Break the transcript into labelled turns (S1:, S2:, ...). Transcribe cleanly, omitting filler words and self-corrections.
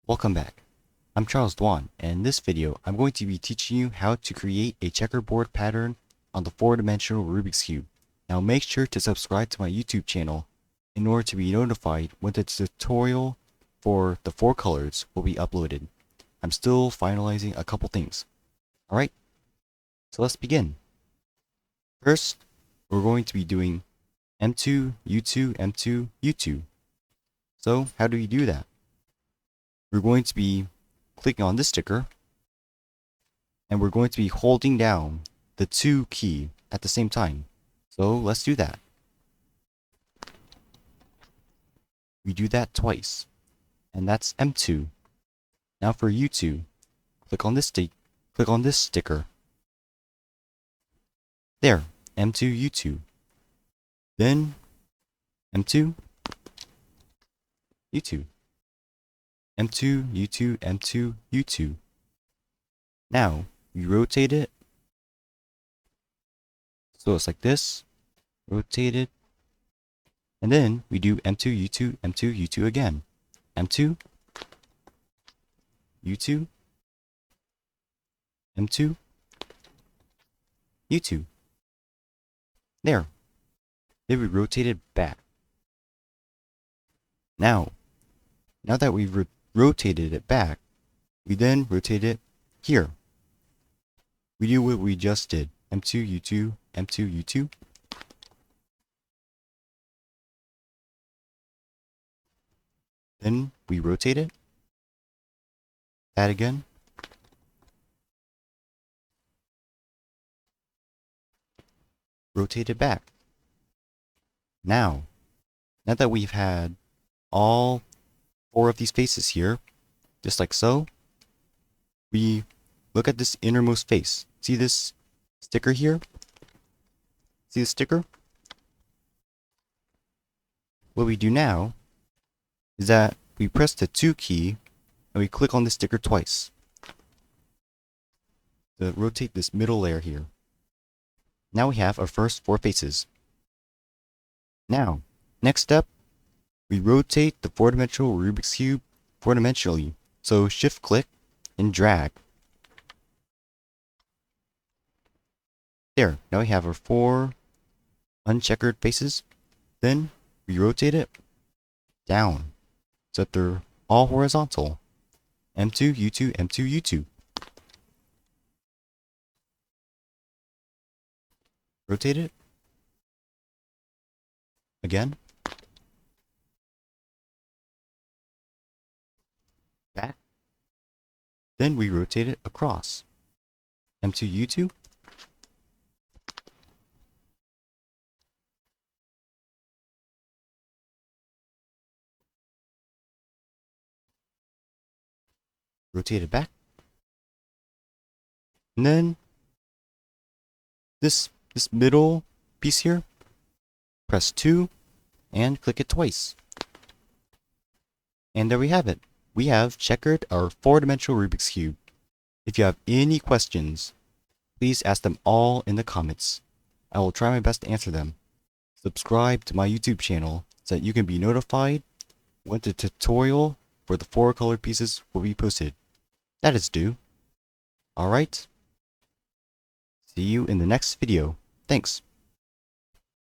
S1: Welcome back. I'm Charles Dwan, and in this video I'm going to be teaching you how to create a checkerboard pattern on the 4-dimensional Rubik's Cube. Now make sure to subscribe to my YouTube channel in order to be notified when the tutorial for the 4 colors will be uploaded. I'm still finalizing a couple things. Alright, so let's begin. First, we're going to be doing M2, U2, M2, U2. So how do you do that? We're going to be clicking on this sticker, and we're going to be holding down the 2 key at the same time. So let's do that. We do that twice, and that's M2. Now for U2, click on this sticker. There, M2, U2. Then M2, U2. M2, U2, M2, U2. Now, we rotate it. So it's like this. Rotate it. And then we do M2, U2, M2, U2 again. M2, U2, M2, U2. There. Then we rotate it back. Now that we've rotated it back, we then rotate it here. We do what we just did. M2, U2, M2, U2. Then we rotate it. That again. Rotate it back. Now that we've had all 4 of these faces here, just like so, we look at this innermost face. See this sticker here? See the sticker? What we do now is that we press the 2 key and we click on the sticker twice to rotate this middle layer here. Now we have our first 4 faces. Now, next step, we rotate the 4-dimensional Rubik's Cube 4-dimensionally. So shift click and drag. There, now we have our 4 uncheckered faces. Then we rotate it down so that they're all horizontal. M2, U2, M2, U2. Rotate it. Again. Back. Then we rotate it across. M2, U2. Rotate it back. And then this middle piece here, press 2 and click it twice. And there we have it. We have checkered our 4-dimensional Rubik's Cube. If you have any questions, please ask them all in the comments. I will try my best to answer them. Subscribe to my YouTube channel so that you can be notified when the tutorial for the 4 colored pieces will be posted. That is due. Alright. See you in the next video. Thanks.